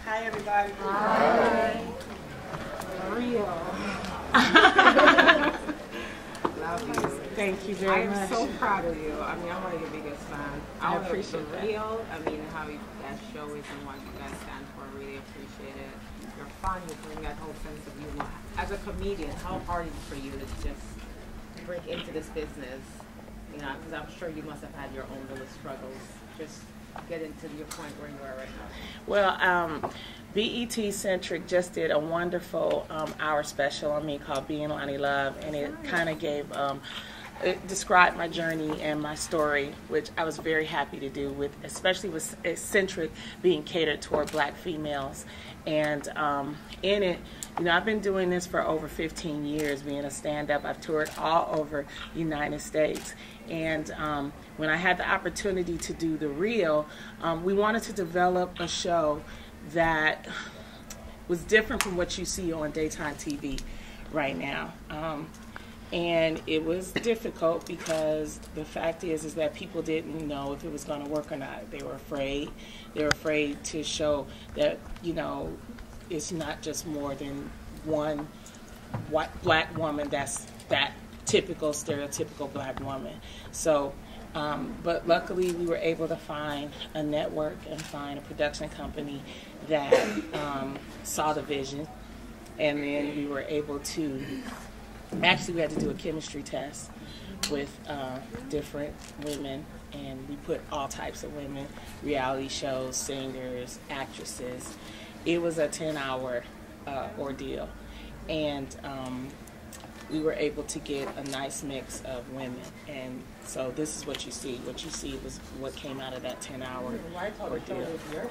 Hi, everybody. Hi. Real. Love you. Thank you very much. I am so proud of you. I mean, I'm one of your biggest fans. I appreciate that. Real. I mean, how you guys show is and what you guys stand for. I really appreciate it. You're fun. You bring that whole sense of humor. As a comedian, how hard is it for you to just break into this business? You know, because I'm sure you must have had your own little struggles. Just getting to your point where you are right now. Well, BET Centric just did a wonderful hour special on me called Being Lonnie Love, and it kind of gave, it described my journey and my story, which I was very happy to do, with, especially with Centric being catered toward black females. And in it, you know, I've been doing this for over 15 years, being a stand-up. I've toured all over the United States. And when I had the opportunity to do The Real, we wanted to develop a show that was different from what you see on daytime TV right now. And it was difficult because the fact is that people didn't know if it was going to work or not. They were afraid. They were afraid to show that, you know, it's not just more than one white black woman that's that typical, stereotypical black woman. So, but luckily we were able to find a network and find a production company that saw the vision, and then we were able to, actually we had to do a chemistry test with different women, and we put all types of women, reality shows, singers, actresses. It was a 10-hour ordeal, and we were able to get a nice mix of women, and so this is what you see. What you see was what came out of that 10-hour ordeal. It was your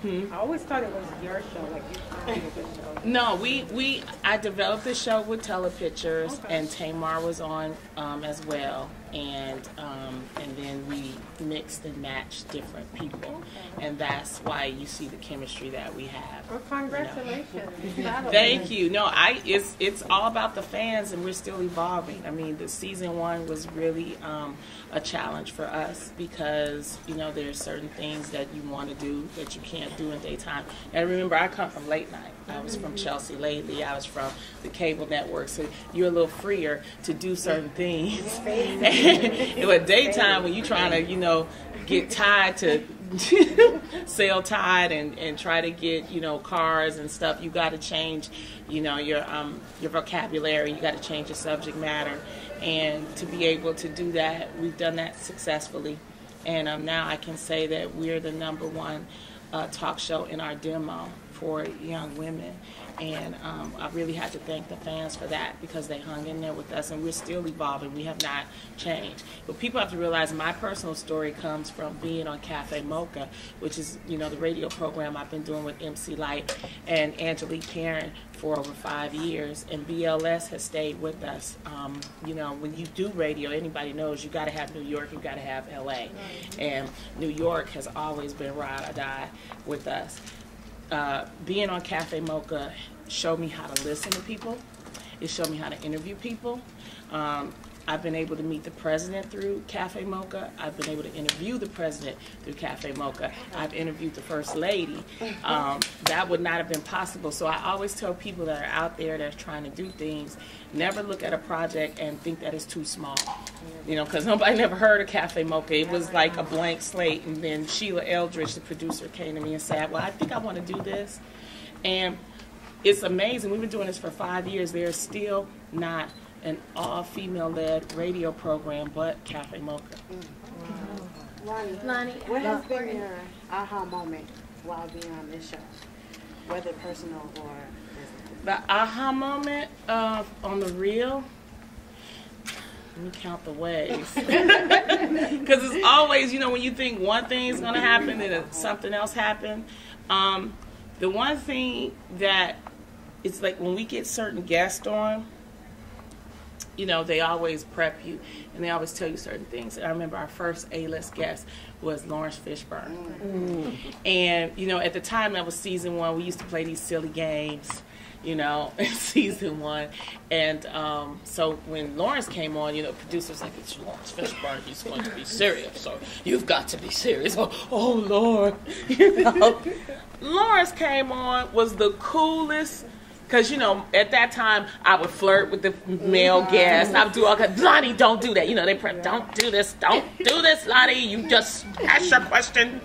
show. I always thought it was your show, like you created the show. No, I developed the show with Telepictures, and Tamar was on as well, and then we mixed and matched different people, and that's why you see the chemistry that we have. Well, congratulations! You know? Thank you. No, it's all about the fans, and we're still evolving. I mean, the season 1 was really a challenge for us because, you know, there's certain things that you want to do that you can't do in daytime. And remember, I come from late night. I was from Chelsea lately. I was from the cable network, so you're a little freer to do certain things. In daytime, when you're trying to, you know, get tied to sail tide and try to get, you know, cars and stuff, you got to change, you know, your vocabulary. You got to change your subject matter, and to be able to do that, we've done that successfully. And now I can say that we're the #1 talk show in our demo for young women, and I really had to thank the fans for that because they hung in there with us, and we're still evolving. We have not changed. But people have to realize my personal story comes from being on Cafe Mocha, which is, you know, the radio program I've been doing with MC Light and Angelique Karen for over 5 years, and BLS has stayed with us. You know, when you do radio, anybody knows you got to have New York, you got to have LA, and New York has always been ride or die with us. Being on Cafe Mocha showed me how to listen to people. It showed me how to interview people. I've been able to meet the president through Cafe Mocha. I've been able to interview the president through Cafe Mocha. I've interviewed the first lady. That would not have been possible. So I always tell people that are out there that are trying to do things, never look at a project and think that it's too small. You know, because nobody never heard of Cafe Mocha. It was like a blank slate. And then Sheila Eldridge, the producer, came to me and said, well, I think I want to do this. And it's amazing. We've been doing this for 5 years. There's still not an all-female-led radio program but Cafe Mocha. Lonnie, what has been your aha moment while being on this show, whether personal or business? The aha moment on The Real, let me count the ways. Because it's always, you know, when you think one thing is going to happen, then something else happens. The one thing that it's like when we get certain guests on, you know, they always prep you and they always tell you certain things. And I remember our first A-list guest was Lawrence Fishburne. And, you know, at the time that was season 1, we used to play these silly games. you know, in season 1. And so when Lawrence came on, you know, producers like, it's Lawrence Fishburne, he's going to be serious, so you've got to be serious. Oh Lord, you know. Lawrence came on, was the coolest. Because, you know, at that time, I would flirt with the male guests. I would do all kinds. Lonnie, don't do that. You know, don't do this. Don't do this, Lonnie. You just ask your question.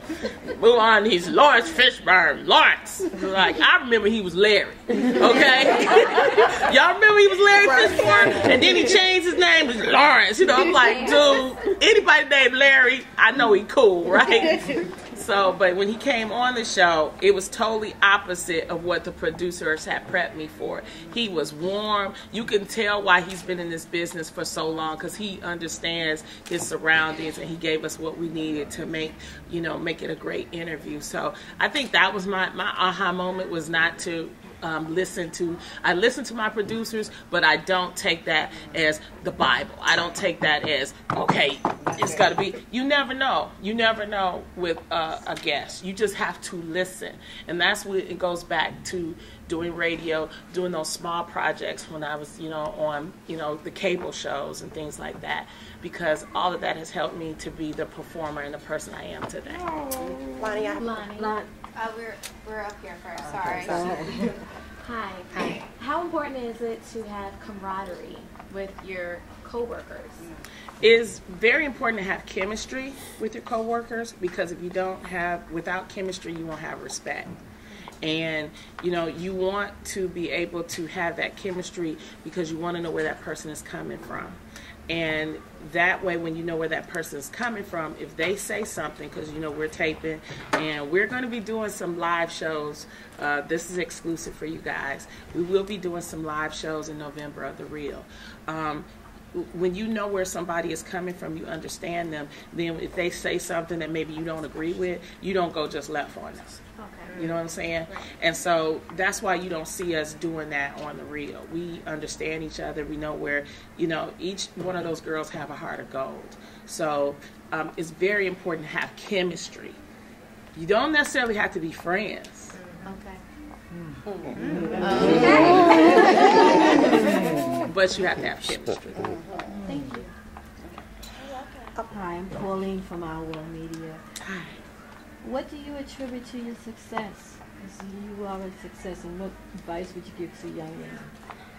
Move on. He's Lawrence Fishburne. Lawrence. Like, I remember he was Larry. Okay? Y'all remember he was Larry Fishburne? And then he changed his name to Lawrence. You know, I'm like, dude, anybody named Larry, I know he cool, right? So, but when he came on the show, it was totally opposite of what the producers had prepped me for. He was warm. You can tell why he's been in this business for so long, because he understands his surroundings, and he gave us what we needed to make it a great interview. So I think that was my aha moment, was not to I listen to my producers, but I don't take that as the Bible. I don't take that as, okay, it's got to be. You never know with a guest. You just have to listen, and that's what it goes back to doing radio, doing those small projects when I was, on, the cable shows and things like that, because all of that has helped me to be the performer and the person I am today. Lonnie. We're up here first. Sorry. Hi. How important is it to have camaraderie with your coworkers? It's very important to have chemistry with your coworkers, because if you without chemistry, you won't have respect. And, you want to be able to have that chemistry because you want to know where that person is coming from. And that way, when you know where that person is coming from, if they say something, because, we're taping and we're going to be doing some live shows. This is exclusive for you guys. We will be doing some live shows in November of The Real. When you know where somebody is coming from, you understand them, then if they say something that maybe you don't agree with, you don't go just left on them. Okay. You know what I'm saying? Right. And so that's why you don't see us doing that on The Real. We understand each other. We know where, each one of those girls have a heart of gold. So it's very important to have chemistry. You don't necessarily have to be friends. Okay. But you have to have chemistry. Thank you. Hi, I'm Pauline from Our World Media. Hi. What do you attribute to your success? Because you are a success, and what advice would you give to young women?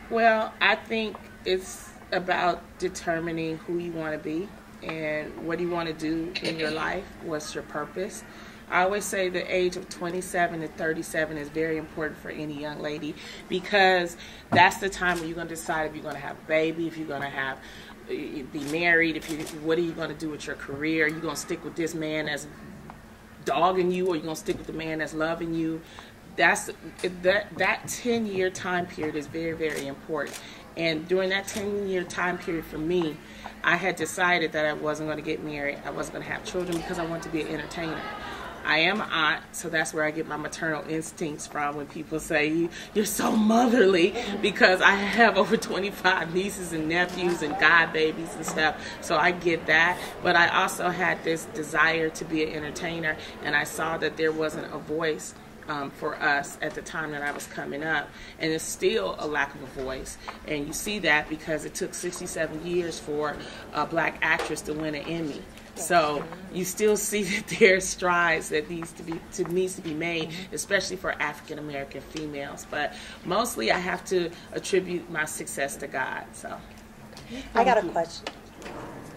Well, I think it's about determining who you want to be and what you want to do in your life. What's your purpose? I always say the age of 27 to 37 is very important for any young lady, because that's the time when you're going to decide if you're going to have a baby, if you're going to be married, what are you going to do with your career? Are you going to stick with this man that's dogging you, or you're going to stick with the man that's loving you? That 10-year time period is very, very important. And during that 10-year time period for me, I had decided that I wasn't going to get married. I wasn't going to have children, because I wanted to be an entertainer. I am an aunt, so that's where I get my maternal instincts from when people say, you're so motherly, because I have over 25 nieces and nephews and godbabies and stuff, so I get that. But I also had this desire to be an entertainer, and I saw that there wasn't a voice for us at the time that I was coming up, and it's still a lack of a voice. And you see that because it took 67 years for a black actress to win an Emmy. So you still see that there's strides that needs to be made, especially for African American females. But mostly, I have to attribute my success to God. So, I got a question.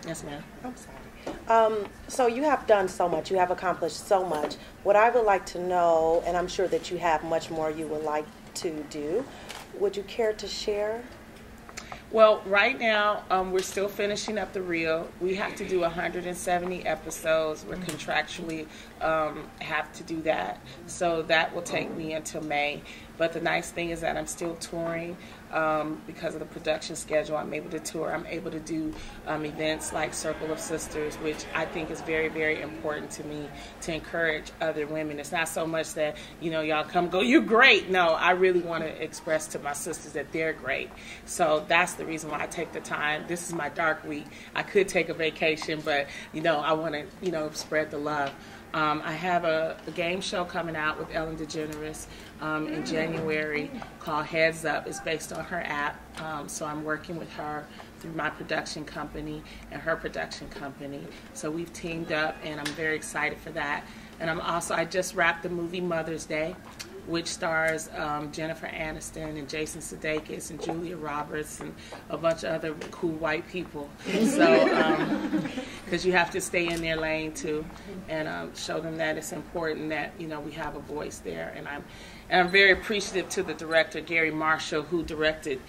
Yes, ma'am. I'm sorry. So you have done so much. You have accomplished so much. What I would like to know, and I'm sure that you have much more you would like to do, would you care to share? Well, right now, we're still finishing up The Real. We have to do 170 episodes. We're contractually have to do that. So that will take me until May. But the nice thing is that I'm still touring because of the production schedule. I'm able to tour. I'm able to do events like Circle of Sisters, which I think is very, very important to me, to encourage other women. It's not so much that, y'all come go, you're great. No, I really want to express to my sisters that they're great. So that's the reason why I take the time. This is my dark week. I could take a vacation, but, I want to, spread the love. I have a game show coming out with Ellen DeGeneres in January called Heads Up. It's based on her app, so I'm working with her through my production company and her production company. So we've teamed up, and I'm very excited for that. And I just wrapped the movie Mother's Day, which stars Jennifer Aniston and Jason Sudeikis and Julia Roberts and a bunch of other cool white people. So, because you have to stay in their lane too, and show them that it's important that we have a voice there. And I'm very appreciative to the director Gary Marshall, who directed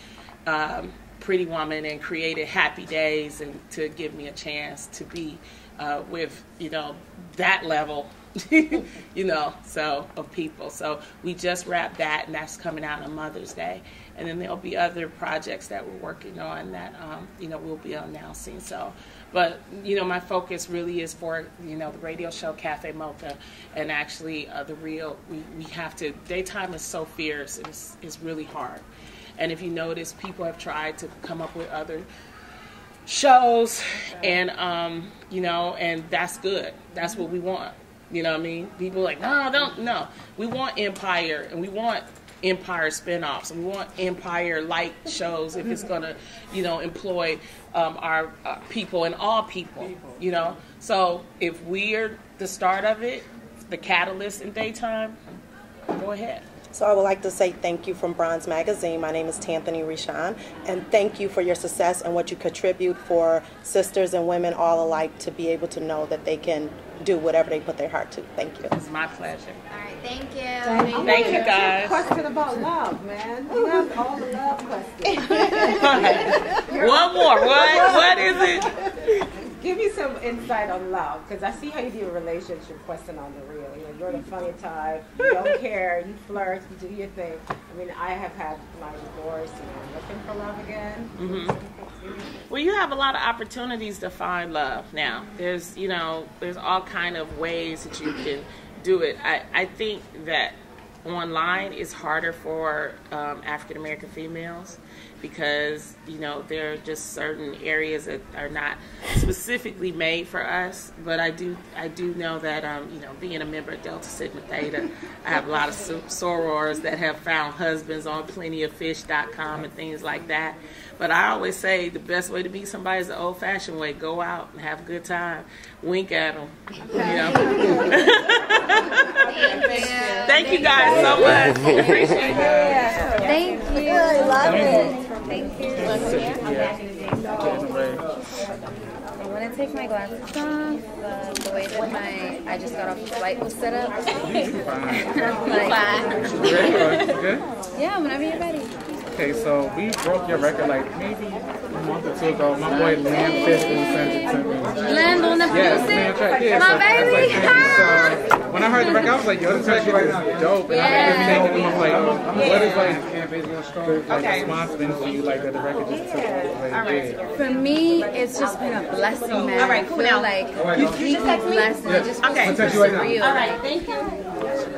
Pretty Woman and created Happy Days, and to give me a chance to be with that level. So of people. So we just wrapped that, and that's coming out on Mother's Day. And then there'll be other projects that we're working on that we'll be announcing. So, but my focus really is for the radio show Cafe Mocha, and actually we have to. Daytime is so fierce. It's really hard. And if you notice, people have tried to come up with other shows, and and that's good. That's what we want. You know what I mean? People are like, no. We want Empire, and we want Empire spinoffs, and we want Empire-like shows if it's going to, employ our people and all people, So if we're the start of it, the catalyst in daytime, go ahead. So I would like to say thank you from Bronze Magazine. My name is Tanthony Richon, and thank you for your success and what you contribute for sisters and women all alike to be able to know that they can do whatever they put their heart to. Thank you. It's my pleasure. All right, thank you. Thank you, guys. Question about love, man. You have all the love questions. One more. What is it? Give me some insight on love, because I see how you do a relationship question on the real. You're the funny type. You don't care. You flirt. You do your thing. I mean, I have had my divorce, looking for love again. Mm-hmm. Well, you have a lot of opportunities to find love now. There's all kind of ways that you can do it. I think that online is harder for African American females, because there are just certain areas that are not specifically made for us. But I do know that being a member of Delta Sigma Theta, I have a lot of sorors that have found husbands on plentyoffish.com and things like that. But I always say the best way to meet somebody is the old-fashioned way. Go out and have a good time. Wink at them. Thank you guys so much. Appreciate it. Thank you. I love it. Thank you. I'm gonna take my glasses off. The way that I just got off the flight was set up. Yeah, whenever you're ready. Okay, so we broke your record like maybe a month or two ago. My boy Len Fishman sent it to me. Len on the producer? Yeah, my baby! So when I heard the record, I was like, yo, this record is dope. And I'm like, what is the response been for you, like that the record just took off? For me, it's just been a blessing, man. I feel like completely blessed, and it just feels super surreal. All right, thank you.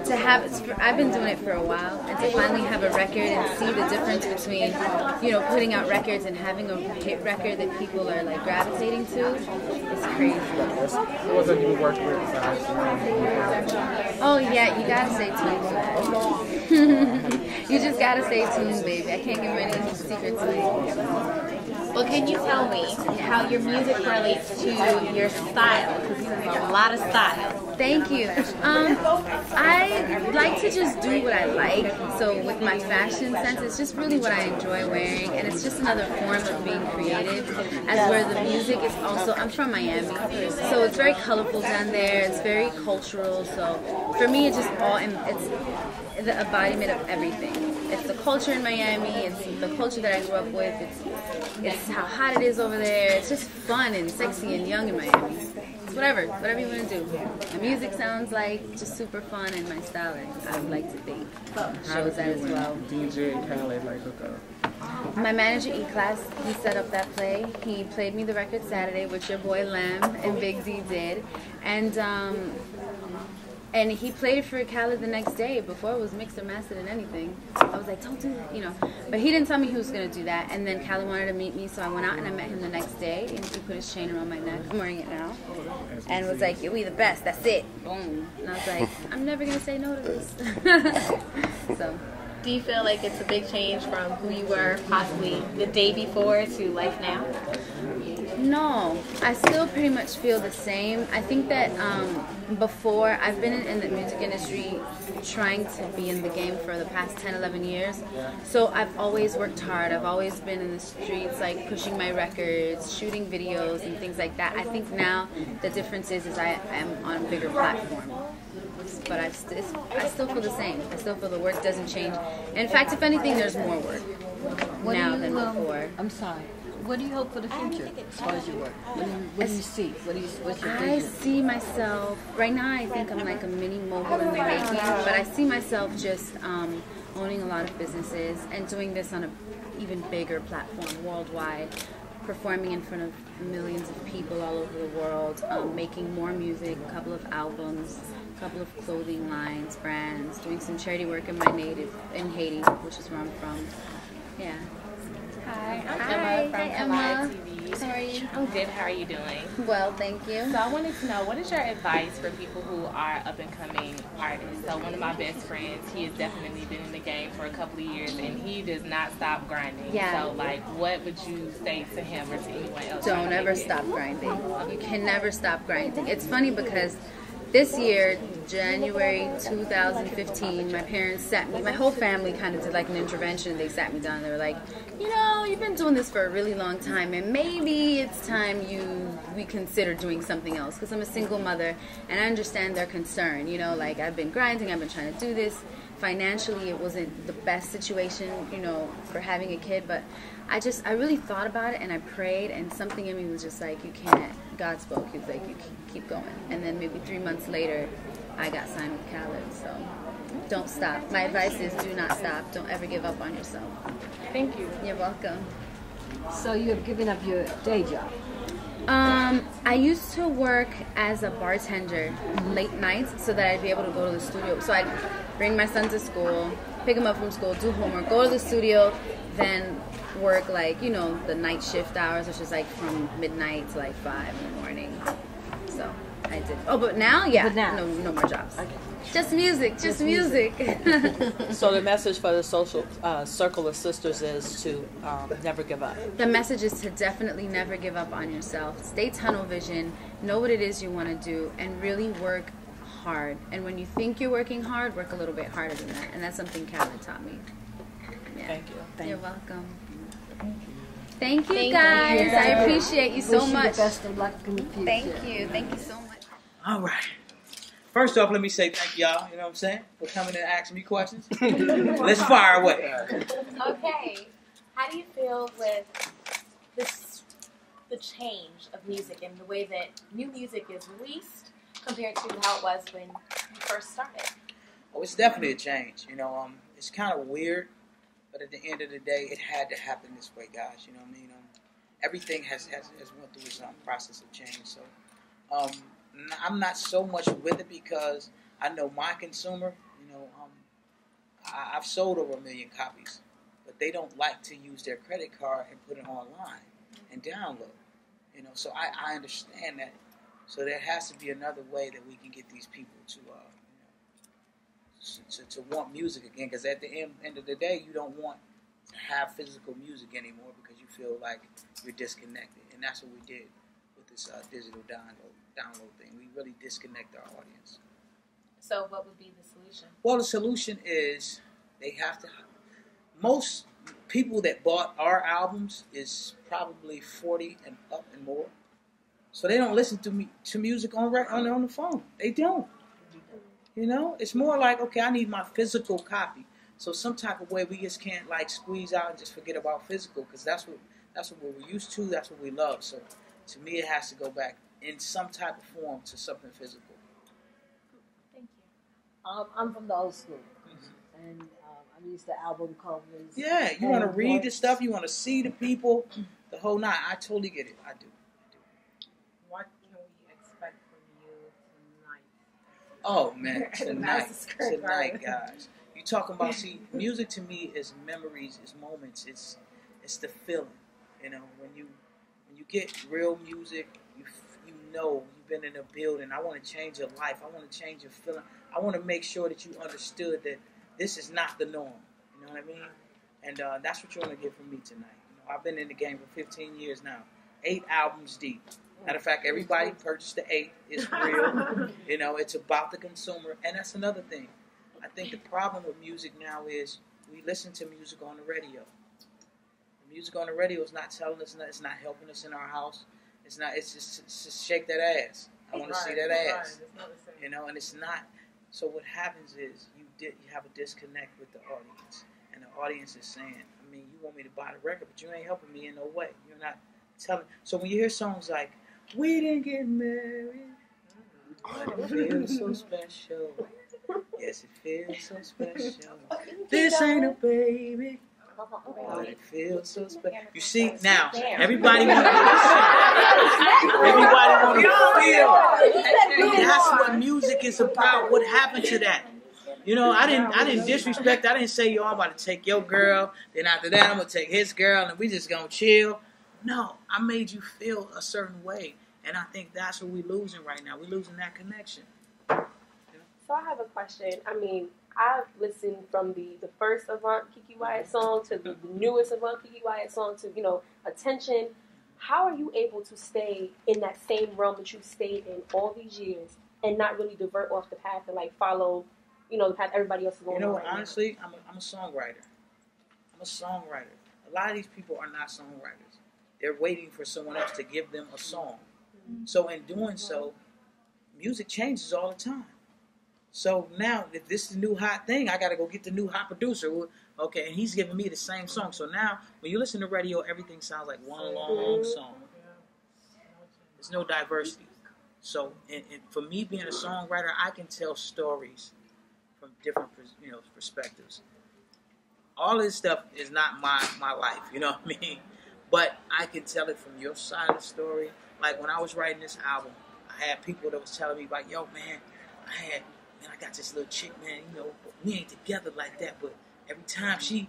To have, I've been doing it for a while, and to finally have a record and see the difference between, putting out records and having a hit record that people are like gravitating to, is crazy. What was it you worked with besides? Oh yeah, you gotta stay tuned for that. You just gotta stay tuned, baby. I can't give any secrets to you. Well, can you tell me how your music relates to your style? Because you have a lot of style. Thank you. I like to just do what I like. So with my fashion sense, it's just really what I enjoy wearing, and it's just another form of being creative. As where the music is also, I'm from Miami, so it's very colorful down there. It's very cultural. So for me, it's just it's the embodiment of everything. It's the culture in Miami. It's the culture that I grew up with. It's how hot it is over there. It's just fun and sexy and young in Miami. It's whatever you want to do. My music sounds like just super fun, and my styling, I would like to think, shows that as well. DJ Khaled, like, hook up. My manager E-Class, he set up that play. He played me the record Saturday, which your boy Lamb and Big D did, and he played it for Khaled the next day before it was mixed or mastered and anything. I was like, don't do that, But he didn't tell me he was going to do that. And then Khaled wanted to meet me, so I went out and I met him the next day. And he put his chain around my neck. I'm wearing it now. and was like, "You'll be the best. That's it." Boom. And I was like, "I'm never gonna say no to this." So. Do you feel like it's a big change from who you were possibly the day before to life now? No, I still pretty much feel the same. I think that before, I've been in the music industry trying to be in the game for the past 10, 11 years. So I've always worked hard. I've always been in the streets, like pushing my records, shooting videos and things like that. I think now the difference is I am on a bigger platform. But I still feel the same. I still feel the work doesn't change. In fact, if anything, there's more work now than before. I'm sorry. What do you hope for the future as far as your work? What do you see? What's your vision? I see myself, right now I think I'm like a mini mogul in the making, but I see myself just owning a lot of businesses and doing this on an even bigger platform worldwide, performing in front of millions of people all over the world, making more music, a couple of albums, a couple of clothing lines, brands, doing some charity work in Haiti, which is where I'm from. Yeah. Hi, I'm Hi. Emma from Hi, Collide Emma. TV. How are you? I'm good. How are you doing? Well, thank you. So I wanted to know, what is your advice for people who are up-and-coming artists? So one of my best friends, he has definitely been in the game for a couple of years, and he does not stop grinding. Yeah. So, like, what would you say to him or to anyone else? Don't ever stop grinding. You can never stop grinding. It's funny because this year, January 2015, my parents sat me, my whole family kind of did like an intervention. They sat me down and they were like, you know, you've been doing this for a really long time and maybe it's time we consider doing something else, because I'm a single mother and I understand their concern. You know, like, I've been grinding, I've been trying to do this. Financially, it wasn't the best situation, you know, for having a kid, but I really thought about it and I prayed, and something in me was just like, you can't. God spoke. He was like, you keep going. And then maybe 3 months later, I got signed with Khaled. So don't stop. My advice is do not stop. Don't ever give up on yourself. Thank you. You're welcome. So you have given up your day job. I used to work as a bartender late nights so that I'd be able to go to the studio. So I'd bring my son to school, pick him up from school, do homework, go to the studio, then work, like, you know, the night shift hours, which is like from midnight to like 5 in the morning. So I did. Oh, but now, yeah, no more jobs. Okay. Just music, just music. So the message for the social circle of sisters is to never give up. The message is to definitely never give up on yourself. Stay tunnel vision, know what it is you want to do, and really work hard. And when you think you're working hard, work a little bit harder than that. And that's something Khaled taught me. Yeah. Thank you. You're welcome. Thank you, guys. I appreciate you so much. Wish you the best of luck in the future. Thank you. Thank you so much. All right. First off, let me say thank y'all, you know what I'm saying, for coming and asking me questions. Let's fire away. Okay. How do you feel with the change of music and the way that new music is released compared to how it was when you first started? Oh, it's definitely a change. You know, it's kind of weird, but at the end of the day, it had to happen this way, guys. You know what I mean? Everything has went through its process of change. So I'm not so much with it because I know my consumer. You know, I've sold over 1 million copies, but they don't like to use their credit card and put it online and download. You know, so I understand that. So there has to be another way that we can get these people to want music again. Because at the end of the day, you don't want to have physical music anymore because you feel like you're disconnected. And that's what we did with this digital download thing. We really disconnect our audience. So what would be the solution? Well, the solution is they have to. Most people that bought our albums is probably 40 and up and more. So they don't listen to music on the phone. They don't. You know, it's more like, okay, I need my physical copy. So some type of way we just can't like squeeze out and just forget about physical, because that's what we're used to. That's what we love. So to me, it has to go back in some type of form to something physical. Thank you. I'm from the old school, and I'm used to album covers. Yeah, you want to read the stuff. You want to see the people, the whole nine. I totally get it. I do. What can we expect from you tonight? Oh man, tonight, guys. You talking about? See, music to me is memories, is moments, it's the feeling. You know, when you get real music, you know you've been in a building. I want to change your life. I want to change your feeling. I want to make sure that you understood that this is not the norm. You know what I mean? And that's what you're going to get from me tonight. You know, I've been in the game for 15 years now. 8 albums deep. Matter of fact, everybody purchased the 8. It's real. You know, it's about the consumer. And that's another thing. I think the problem with music now is we listen to music on the radio. The music on the radio is not telling us, it's not helping us in our house. It's just shake that ass. I want to see that ass. You know, and it's not. So what happens is you have a disconnect with the audience. And the audience is saying, I mean, you want me to buy the record, but you ain't helping me in no way. You're not telling. So when you hear songs like, we didn't get married, but it feels so special. Yes, it feels so special. This ain't a baby, but it feels so special. You see, now, everybody want to feel. That's what music is about. What happened to that? You know, I didn't disrespect. I didn't say, yo, I'm about to take your girl. Then after that, I'm going to take his girl, and we just going to chill. No, I made you feel a certain way. And I think that's what we're losing right now. We're losing that connection. So I have a question. I mean, I've listened from the first Avant Keke Wyatt song to the newest Avant Keke Wyatt song to, you know, Attention. How are you able to stay in that same realm that you've stayed in all these years and not really divert off the path and, like, follow, you know, the path everybody else is going on? You know what, right honestly, I'm a songwriter. I'm a songwriter. A lot of these people are not songwriters. They're waiting for someone else to give them a song. So in doing so, music changes all the time. So now, if this is the new hot thing, I got to go get the new hot producer. Okay, and he's giving me the same song. So now, when you listen to radio, everything sounds like one long song. There's no diversity. So and for me being a songwriter, I can tell stories from different perspectives. All this stuff is not my life, you know what I mean? But I can tell it from your side of the story. Like when I was writing this album, I had people that was telling me like, yo, man, I got this little chick, man, you know, we ain't together like that, but every time she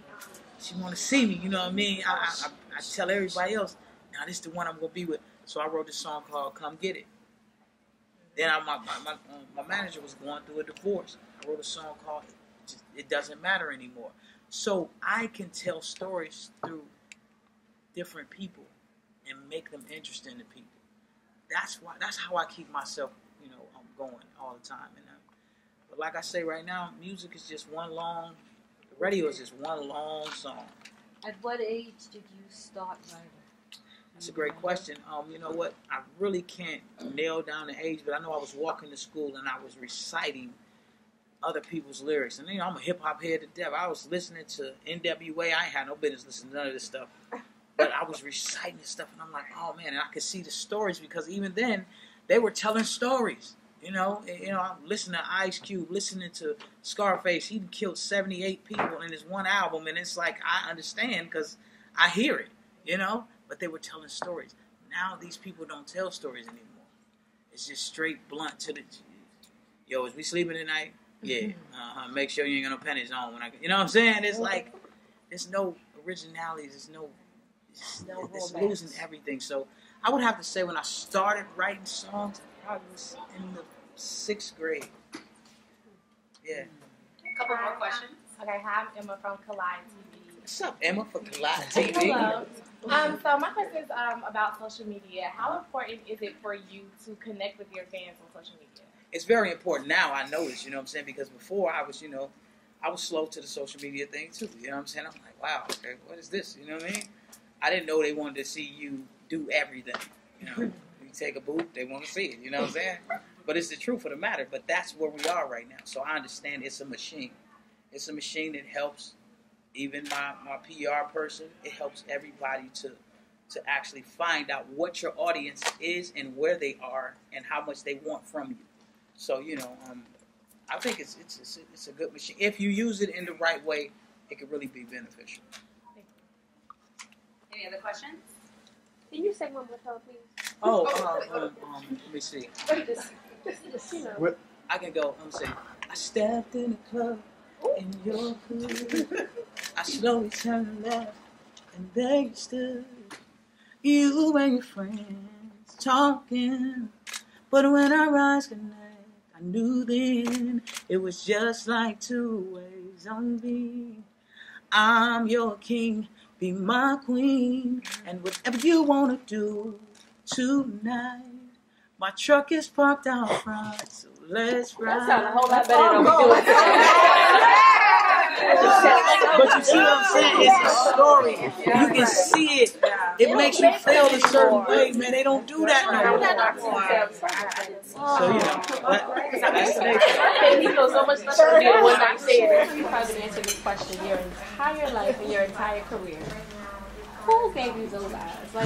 want to see me, you know what I mean? I tell everybody else, now this is the one I'm going to be with. So I wrote this song called Come Get It. Then my manager was going through a divorce. I wrote a song called It Doesn't Matter Anymore. So I can tell stories through different people and make them interesting to people. That's how I keep myself, you know, going all the time. And but like I say right now, music is just the radio is just one long song. At what age did you start writing? That's a great question. You know what? I really can't nail down the age, but I know I was walking to school and I was reciting other people's lyrics. And you know, I'm a hip hop head to death. I was listening to NWA. I ain't had no business listening to none of this stuff. But I was reciting this stuff, and I'm like, oh man, and I could see the stories because even then, they were telling stories. You know, I'm listening to Ice Cube, listening to Scarface. He killed 78 people in his one album, and it's like I understand because I hear it. You know, but they were telling stories. Now these people don't tell stories anymore. It's just straight blunt to the. Yo, is we sleeping tonight? Yeah. Make sure you ain't got no pennies on when you know what I'm saying? It's like there's no originality. There's no. It's losing everything. So I would have to say when I started writing songs, I probably was in the 6th grade. Yeah. A couple more questions. Okay, hi, I'm Emma from Collide TV. What's up, Emma from Collide TV? Hello. So my question is about social media. How important is it for you to connect with your fans on social media? It's very important now. I notice, you know what I'm saying? Because before I was, I was slow to the social media thing too. You know what I'm saying? I'm like, wow, okay, what is this? You know what I mean? I didn't know they wanted to see you do everything. You know, you take a boot, they want to see it. You know what I'm saying? But it's the truth of the matter. But that's where we are right now. So I understand it's a machine. It's a machine that helps even my PR person. It helps everybody to actually find out what your audience is and where they are and how much they want from you. So, I think it's a good machine. If you use it in the right way, it can really be beneficial. Any other questions? Can you say one with her, please? Let me see. What? I can go. I'm saying, I stepped in the club in your hood. I slowly turned left, and there you stood. You and your friends talking, But when our eyes connect, I knew then it was just like two ways on being. I'm your king, be my queen, and whatever you want to do tonight. My truck is parked out front, so let's ride. That sounds a whole lot better than we do it. But you see what I'm saying? It's a story. You can see it. It makes you feel a certain way, man. They don't do that no more. So, you know, that's He knows so much stuff to be a one-night stand. You probably answered this question your entire life and your entire career. Who gave you those eyes? Like,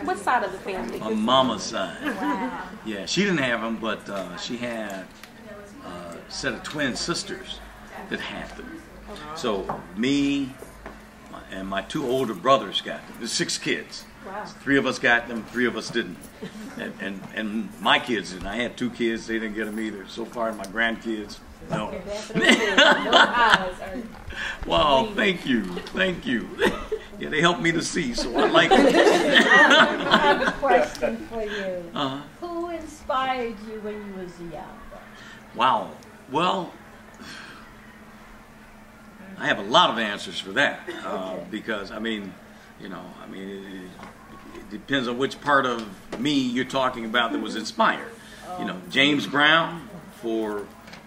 what side of the family? On mama's side. Wow. Yeah, she didn't have them, but she had a set of twin sisters that had them. So me and my two older brothers got them. There's 6 kids. Wow. 3 of us got them, 3 of us didn't. And my kids didn't. I had 2 kids, they didn't get them either. So far, my grandkids, no. Wow, thank you. Thank you. Yeah, they helped me to see, so I like it. I have a question for you. Who inspired you when you was young? Wow. Well, I have a lot of answers for that because, I mean, you know, it depends on which part of me you're talking about that was inspired. You know, James Brown for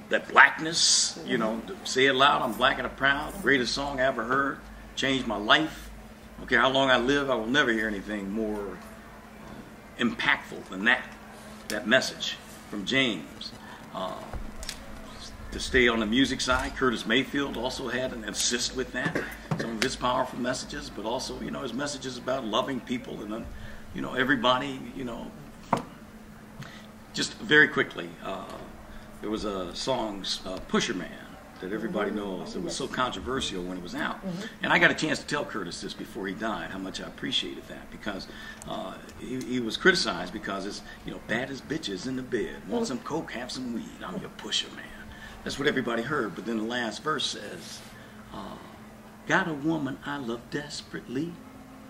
that blackness, you know, say it loud, I'm black and I'm proud, greatest song I ever heard, changed my life. I don't care how long I live, I will never hear anything more impactful than that message from James. To stay on the music side, Curtis Mayfield also had an assist with that. Some of his powerful messages, but also, you know, his messages about loving people and, you know, everybody, you know. Just very quickly, there was a song, Pusher Man, that everybody knows. It was so controversial when it was out. And I got a chance to tell Curtis this before he died, how much I appreciated that, because he was criticized because it's, you know, baddest bitches in the bed. Want some coke, have some weed. I'm your pusher man. That's what everybody heard. But then the last verse says, got a woman I love desperately.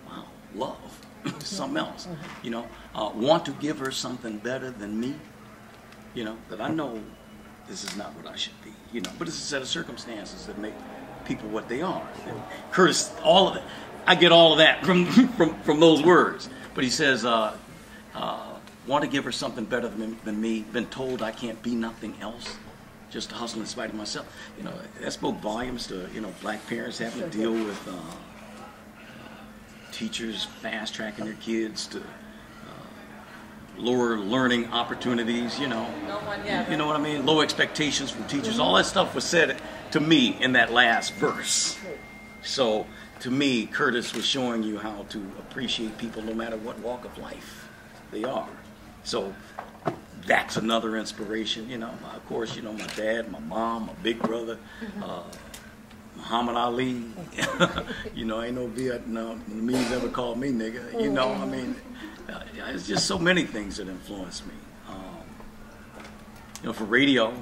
Wow, love. Something else. You know, want to give her something better than me. You know, that I know this is not what I should be. You know, but it's a set of circumstances that make people what they are. Curtis, all of it. I get all of that from those words. But he says, want to give her something better than me. Been told I can't be nothing else. Just to hustle in spite of myself. You know, that spoke volumes to, you know, black parents having to deal with teachers fast-tracking their kids to lower learning opportunities, you know. You know what I mean? Low expectations from teachers. All that stuff was said to me in that last verse. So, to me, Curtis was showing you how to appreciate people no matter what walk of life they are. So, that's another inspiration, you know. Of course, you know, my dad, my mom, my big brother, Muhammad Ali. You know, ain't no Vietnamese ever called me nigga. You know, I mean, it's just so many things that influenced me. You know, for radio,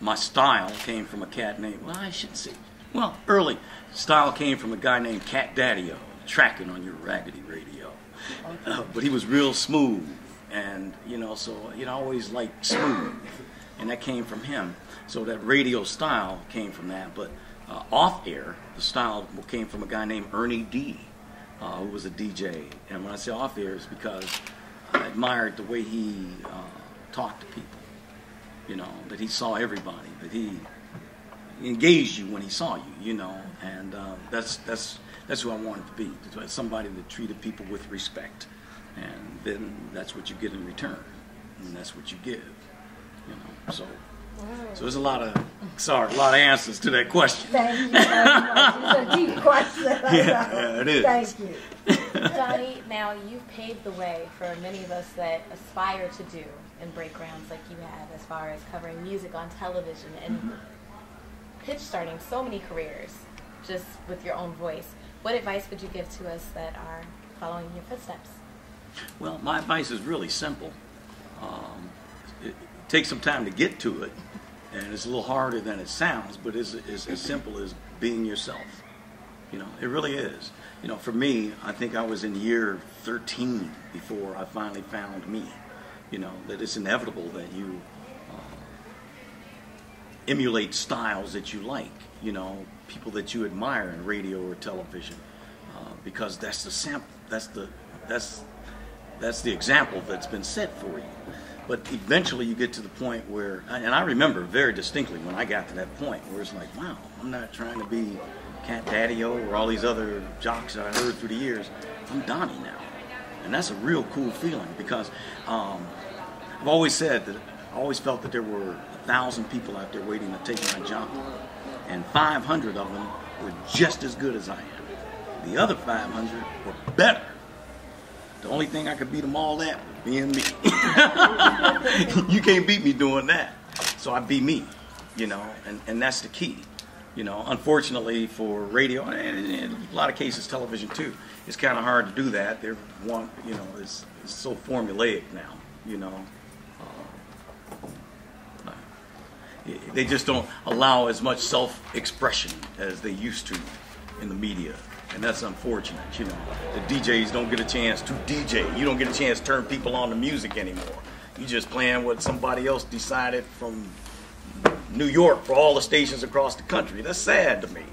my style came from a cat named, well, I shouldn't say, well, early style came from a guy named Cat Daddy-O, tracking on your raggedy radio. But he was real smooth. And, you know, so, you know, I always liked smooth. And that came from him. So that radio style came from that. But off air, the style came from a guy named Ernie D, who was a DJ. And when I say off air, it's because I admired the way he talked to people. You know, that he saw everybody, that he engaged you when he saw you, you know. And that's who I wanted to be, somebody that treated people with respect. And then that's what you get in return, and that's what you give, you know. So there's a lot of answers to that question. Thank you very much. It's a deep question. Yeah, it is. Thank you. Johnny, now you've paved the way for many of us that aspire to do and break grounds like you have, as far as covering music on television and pitch starting so many careers just with your own voice. What advice would you give to us that are following your footsteps? Well, my advice is really simple. It takes some time to get to it, and it's a little harder than it sounds, but it's as simple as being yourself. You know, it really is. you know, for me, I think I was in year 13 before I finally found me. You know, that it's inevitable that you emulate styles that you like, you know, people that you admire in radio or television, because that's the sample, that's the example that's been set for you. But eventually you get to the point where, and I remember very distinctly when I got to that point where it's like, wow, I'm not trying to be Cat Daddy-O or all these other jocks that I heard through the years. I'm Donnie now. And that's a real cool feeling, because I've always said that I always felt that there were 1,000 people out there waiting to take my job, and 500 of them were just as good as I am. The other 500 were better. The only thing I could beat them all at was being me. You can't beat me doing that. So I be me, you know, and that's the key. You know, unfortunately for radio, and in a lot of cases television too, it's kind of hard to do that. They're one, you know, it's so formulaic now, you know. They just don't allow as much self-expression as they used to in the media. And that's unfortunate, you know. The DJs don't get a chance to DJ. You don't get a chance to turn people on to music anymore. You just playing what somebody else decided from New York for all the stations across the country. That's sad to me,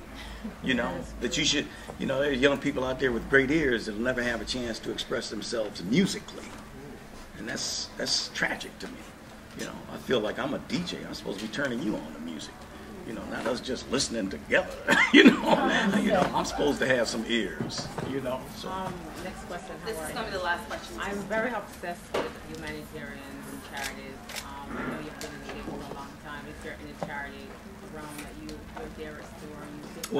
you know, that you should, you know, there's young people out there with great ears that'll never have a chance to express themselves musically. And that's tragic to me. You know, I feel like I'm a DJ. I'm supposed to be turning you on to music. You know, not us just listening together. You know, I'm supposed to have some ears. You know. So. Next question. This is going to be the last question. I'm very obsessed with humanitarians and charities. I know you've been in the game for a long time. Is there any charity realm that you're dearest to, or you think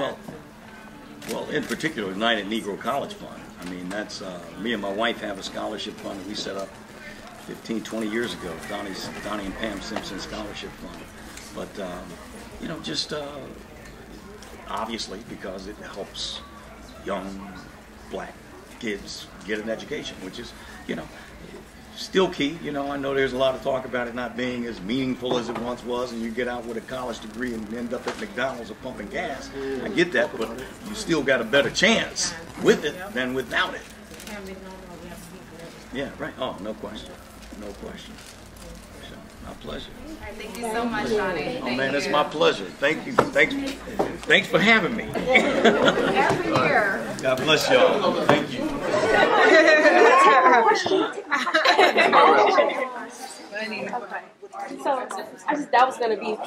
Well, in particular, United Negro College Fund. I mean, that's me and my wife have a scholarship fund that we set up 15, 20 years ago, Donnie and Pam Simpson Scholarship Fund. But, you know, just obviously because it helps young black kids get an education, which is, you know, still key. You know, I know there's a lot of talk about it not being as meaningful as it once was, and you get out with a college degree and end up at McDonald's or pumping gas. I get that, but you still got a better chance with it than without it. Yeah, right. Oh, no question. No question. So, my pleasure. Thank you so much, Donnie. Oh, man, it's my pleasure. Thank you. Thanks for having me. Every year. God bless y'all. Thank you. So that was gonna be an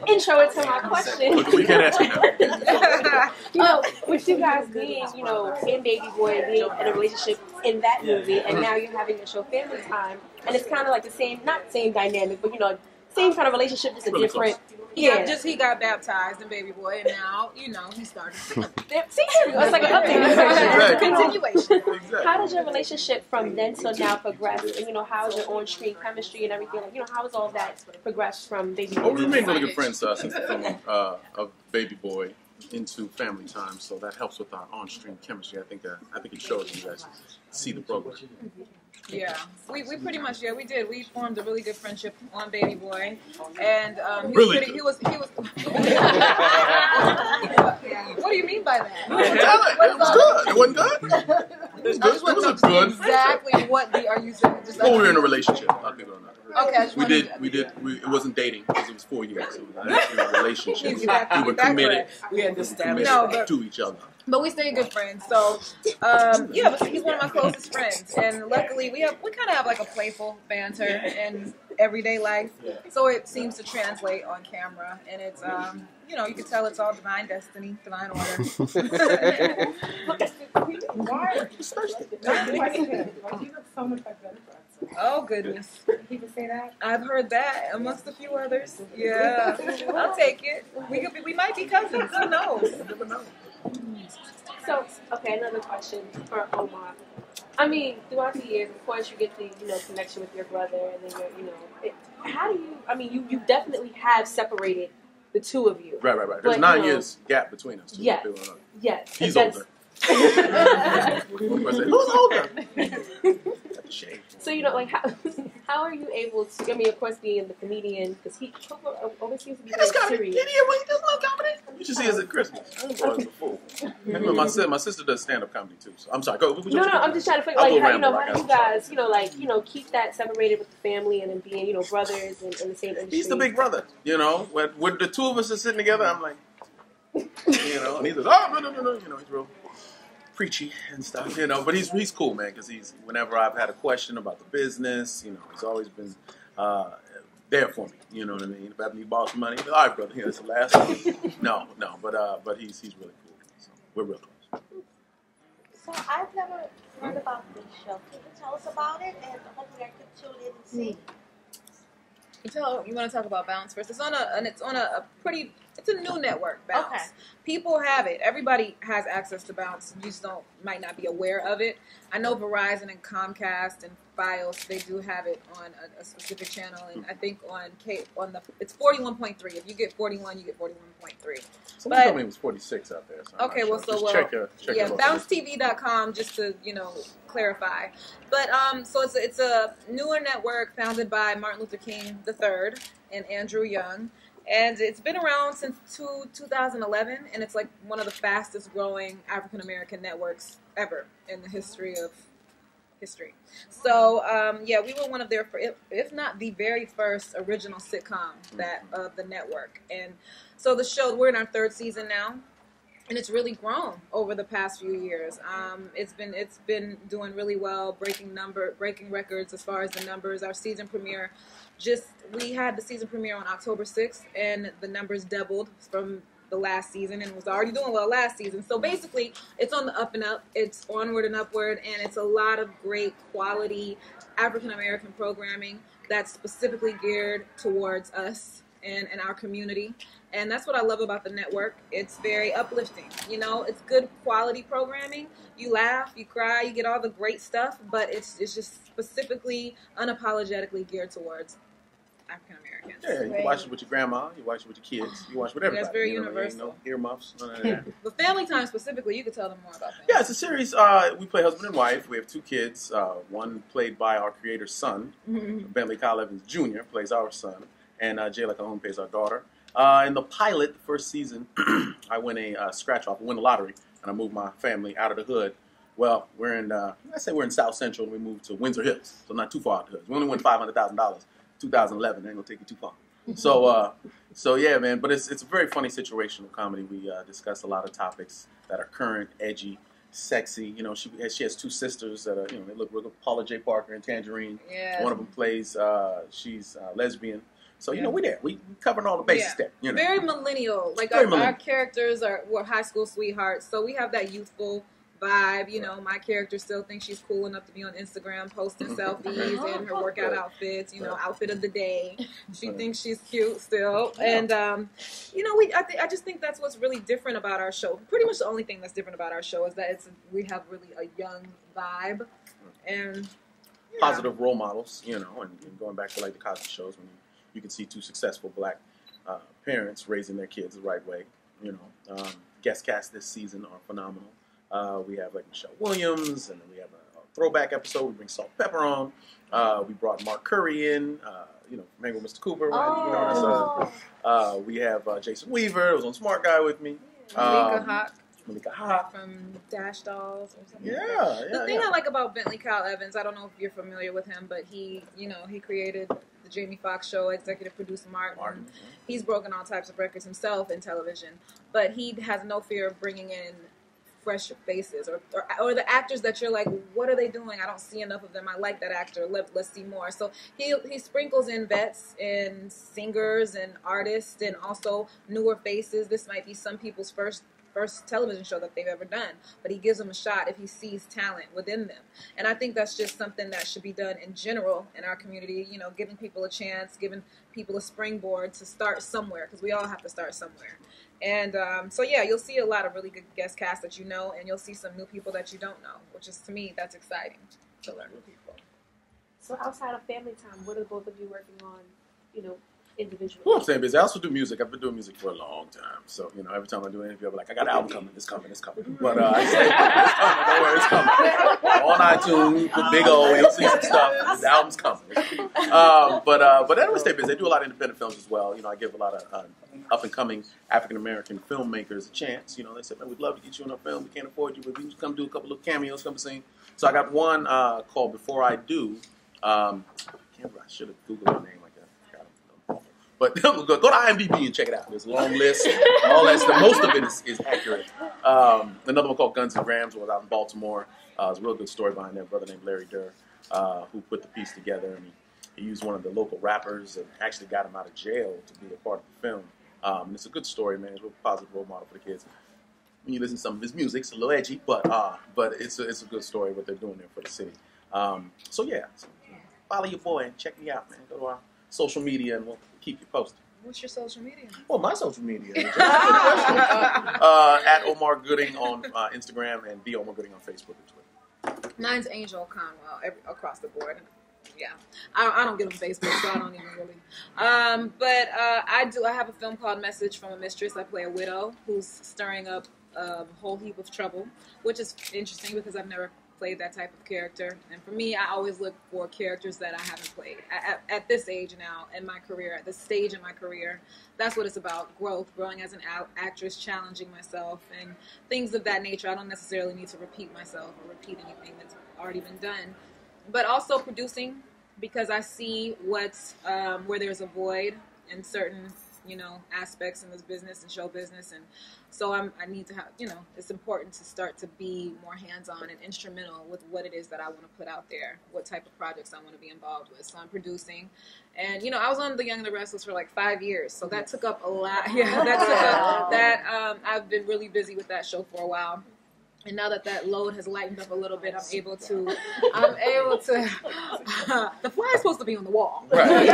intro into my question. We can ask you now. You know, with you guys being, you know, in Baby Boy and being in a relationship in that movie, and now you're having a show Family Time, and it's kind of like the same, not same dynamic, but you know, same kind of relationship, just a really different. Close. Yeah, just he got baptized in Baby Boy, and now, you know, he started singing. See, here we go. It's like an update. Exactly. Continuation. Exactly. How does your relationship from then till now progress? And, you know, how is your on-screen chemistry and everything? Like, you know, how has all that progressed from Baby Boy? Oh, we remain really good friends since the film of Baby Boy into Family Time, so that helps with our on-screen chemistry. I think it shows when you guys see the program. Yeah, we pretty much, we did. We formed a really good friendship on Baby Boy, and he was. What do you mean by that? It was good. It wasn't good. It was good. Exactly what are you saying? Well, we were in a relationship. A lot of people don't know. Okay, it wasn't dating because it was 4 years. It was a relationship. Exactly. We were committed. We had to establish to each other. But we stay good friends. So, but he's one of my closest friends, and luckily we kind of have like a playful banter in everyday life. So it seems to translate on camera, and it's you know, you can tell it's all divine destiny, divine order. Why are you thirsty? You look so much like Jennifer. Oh goodness! People say that. I've heard that amongst a few others. Yeah, I'll take it. We might be cousins. Who knows? Never know. So, okay, another question for Omar. I mean, throughout the years, of course, you get the, you know, connection with your brother, and then you're, you know, how do you? I mean, you definitely have separated the two of you. Right. There's 9 years gap between us. Yes. Yes. He's older. Who's older? So, you know, like, how are you able to, I mean, of course, being the comedian, because he always seems to be very serious. You should see us at Christmas. I was a fool. Remember, my sister does stand-up comedy too. So I'm sorry. Go. No, I'm just trying to figure I'll like go how, ramble, how do you guys, keep that separated with the family and then being, brothers in the same industry. He's the big brother, When the two of us are sitting together, I'm like, and he says, oh, no, he's real preachy and stuff, But he's cool, man, because whenever I've had a question about the business, he's always been there for me. You know what I mean? If I need borrow some money, all right, brother, here's the last one. No, but he's really cool. So we're real close. So I've never heard about this show. Can you tell us about it, and hopefully I could tune in and see. You want to talk about Bounce first? It's on a new network, Bounce. Okay. People have it. Everybody has access to Bounce. You just might not be aware of it. I know Verizon and Comcast and Fios, they do have it on a specific channel, and I think it's 41.3. If you get 41, you get 41.3. Someone told me it was 46 out there. So okay, sure. Check your BounceTV.com just to clarify. But so it's a newer network founded by Martin Luther King III and Andrew Young. And it's been around since 2011, and it's like one of the fastest growing African American networks ever in the history of history. So, we were one of their, if not the very first original sitcom of the network. And so the show, we're in our third season now, and it's really grown over the past few years. It's been doing really well, breaking records as far as the numbers. Our season premiere, we had the season premiere on October 6th, and the numbers doubled from the last season, and was already doing well last season. So basically, it's on the up and up. It's onward and upward, and it's a lot of great quality African American programming that's specifically geared towards us and our community. And that's what I love about the network. It's very uplifting. It's good quality programming. You laugh, you cry, you get all the great stuff, but it's just specifically, unapologetically geared towards African Americans. Yeah, you can watch it with your grandma, you watch it with your kids, you watch it with everybody. That's very universal. No earmuffs, none of that. But Family Time specifically, you could tell them more about that. Yeah, it's a series. We play husband and wife. We have two kids. One played by our creator's son, Bentley Kyle Evans Jr. plays our son, and Jayla Calhoun plays our daughter. In the pilot, the first season, I win a scratch off, I win the lottery, and I moved my family out of the hood. Well, we're in South Central, and we moved to Windsor Hills, so not too far out of the hood. We only won $500,000. 2011, ain't gonna take you too far. So yeah, man. But it's a very funny situational comedy. We discuss a lot of topics that are current, edgy, sexy. She has two sisters that are they look real good. Paula J. Parker and Tangerine. Yeah. One of them plays. She's lesbian. So we're there. We covering all the bases there. Very millennial. Like our characters were high school sweethearts, so we have that youthful vibe. My character still thinks she's cool enough to be on Instagram posting selfies in her workout outfits, outfit of the day. She thinks she's cute still. And, I just think that's what's really different about our show. Pretty much the only thing that's different about our show is that we have really a young vibe. And positive role models, and going back to like the Cosby shows when you can see two successful black parents raising their kids the right way. Guest cast this season are phenomenal. We have like Michelle Williams, and then we have a throwback episode. We bring Salt Pepper on. We brought Mark Curry in, Mango Mr. Cooper. We have Jason Weaver, who was on Smart Guy with me. Malika Hawk from Dash Dolls or something. Yeah. The thing I like about Bentley Kyle Evans, I don't know if you're familiar with him, but he created the Jamie Foxx show, executive producer Martin. He's broken all types of records himself in television, but he has no fear of bringing in fresh faces or the actors that you're like, what are they doing? I don't see enough of them. I like that actor. Let's see more. So he sprinkles in vets and singers and artists and also newer faces. This might be some people's first television show that they've ever done, but he gives them a shot if he sees talent within them. And I think that's just something that should be done in general in our community, giving people a chance, giving people a springboard to start somewhere, because we all have to start somewhere. And you'll see a lot of really good guest cast that and you'll see some new people that you don't know, which is, to me, that's exciting to learn new people. So outside of Family Time, what are both of you working on, individually? Well, I'm staying busy. I also do music. I've been doing music for a long time. So, every time I do an interview, I'm like, I got an album coming. It's coming. But I say, it's coming. Don't worry, it's coming. On iTunes, the big O, you'll see some stuff. The album's coming. But anyway, stay busy. I do a lot of independent films as well. I give a lot of up-and-coming African-American filmmakers a chance. They said, man, we'd love to get you on our film. We can't afford you, but we can come do a couple of cameos, come sing. So I got one called Before I Do. I should have Googled my name. But go to IMDb and check it out. There's a long list, all that stuff. Most of it is accurate. Another one called Guns and Grams was out in Baltimore. It's a real good story behind that. A brother named Larry Durr who put the piece together. And he used one of the local rappers and actually got him out of jail to be a part of the film. And it's a good story, man. It's a real positive role model for the kids. When you listen to some of his music, it's a little edgy, but it's a good story what they're doing there for the city. So follow your boy and check me out, man. Go to our social media and we'll keep you posted. What's your social media? Well, my social media. At Omar Gooding on Instagram and the Omar Gooding on Facebook and Twitter. Mine's Angel Conwell across the board. Yeah, I don't get on Facebook, so I don't even really. But I have a film called Message from a Mistress. I play a widow who's stirring up a whole heap of trouble, which is interesting because I've never played that type of character. And for me, I always look for characters that I haven't played. At this age now in my career, at this stage in my career, that's what it's about, growing as an actress, challenging myself, and things of that nature. I don't necessarily need to repeat myself or repeat anything that's already been done. But also producing, because I see what's where there's a void in certain aspects in this business and show business, and so I need to have it's important to start to be more hands-on and instrumental with what it is that I want to put out there, what type of projects I want to be involved with. So I'm producing, and I was on The Young and the Restless for like 5 years, so that took up a lot. I've been really busy with that show for a while. And now that load has lightened up a little bit, I'm able to, the fly's supposed to be on the wall. Right.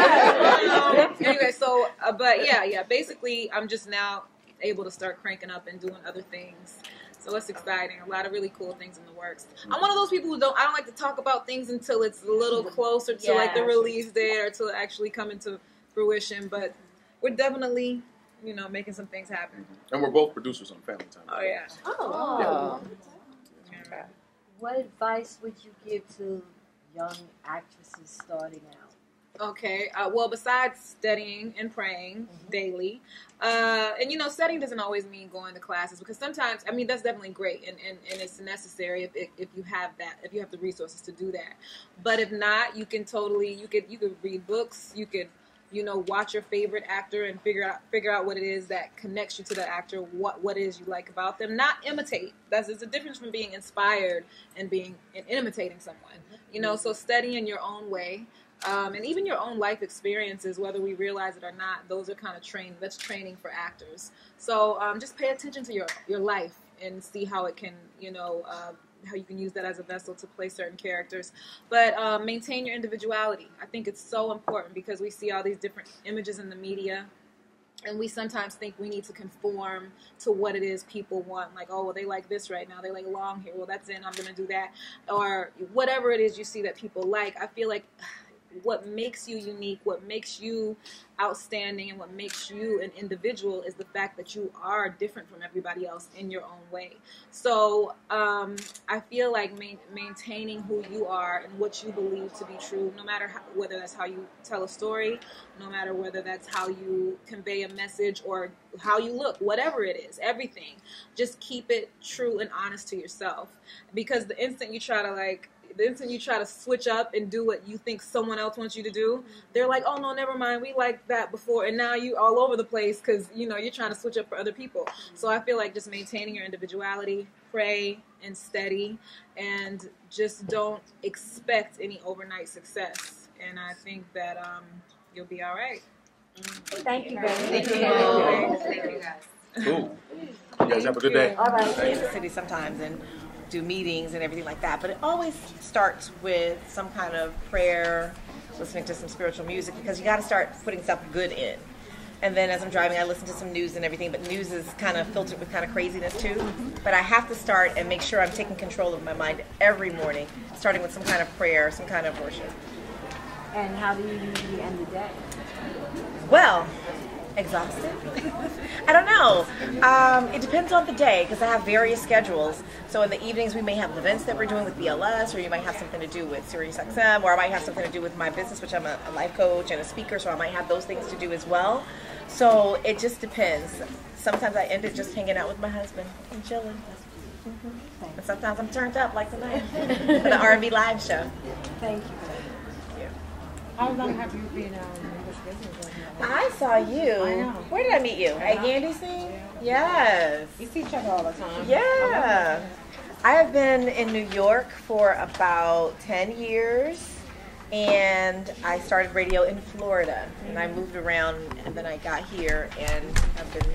Anyway, so, but yeah, basically I'm just now able to start cranking up and doing other things. So it's exciting. A lot of really cool things in the works. I'm one of those people who I don't like to talk about things until it's a little closer to like the release date or to actually come into fruition, but we're definitely making some things happen. And we're both producers on Family Time. Oh, yeah. Oh. Yeah. What advice would you give to young actresses starting out? Okay. Well, besides studying and praying daily, and studying doesn't always mean going to classes, because sometimes, that's definitely great and it's necessary if you have that, if you have the resources to do that. But if not, you can read books, you could watch your favorite actor and figure out what it is that connects you to the actor, what it is you like about them. Not imitate. There's a difference from being inspired and imitating someone. So studying your own way, and even your own life experiences, whether we realize it or not, those are kind of that's training for actors. So just pay attention to your life and see how it can, how you can use that as a vessel to play certain characters. But maintain your individuality. I think it's so important because we see all these different images in the media, and we sometimes think we need to conform to what it is people want. Like, oh, well, they like this right now. They like long hair. Well, that's it. I'm going to do that. Or whatever it is you see that people like. I feel like what makes you unique, what makes you outstanding, and what makes you an individual is the fact that you are different from everybody else in your own way. So I feel like maintaining who you are and what you believe to be true, no matter whether that's how you tell a story, no matter whether that's how you convey a message or how you look, whatever it is, everything, just keep it true and honest to yourself. Because the instant you try to switch up and do what you think someone else wants you to do, they're like, oh, no, never mind. We liked that before. And now you all over the place because, you're trying to switch up for other people. So I feel like just maintaining your individuality, pray and study, and just don't expect any overnight success. And I think that you'll be all right. Thank you, guys. Thank you. Thank you, guys. Cool. You guys have a good day. All right. Thanks. The city sometimes and do meetings and everything like that, but it always starts with some kind of prayer, listening to some spiritual music, because you got to start putting stuff good in. And then as I'm driving, I listen to some news and everything, but news is kind of filtered with kind of craziness too. But I have to start and make sure I'm taking control of my mind every morning, starting with some kind of prayer, some kind of worship. And how do you usually end the day? Well, exhausted? I don't know. It depends on the day because I have various schedules. So in the evenings we may have events that we're doing with BLS, or you might have something to do with SiriusXM, or I might have something to do with my business, which I'm a life coach and a speaker, so I might have those things to do as well. So it just depends. Sometimes I end up just hanging out with my husband and chilling. And sometimes I'm turned up like tonight for the R&B live show. Thank you. How long have you been in this business? I saw you. I know. Where did I meet you? At Yandy Scene? Yes. We see each other all the time. Yeah. I have been in New York for about 10 years, and I started radio in Florida. And I moved around, and then I got here, and I've been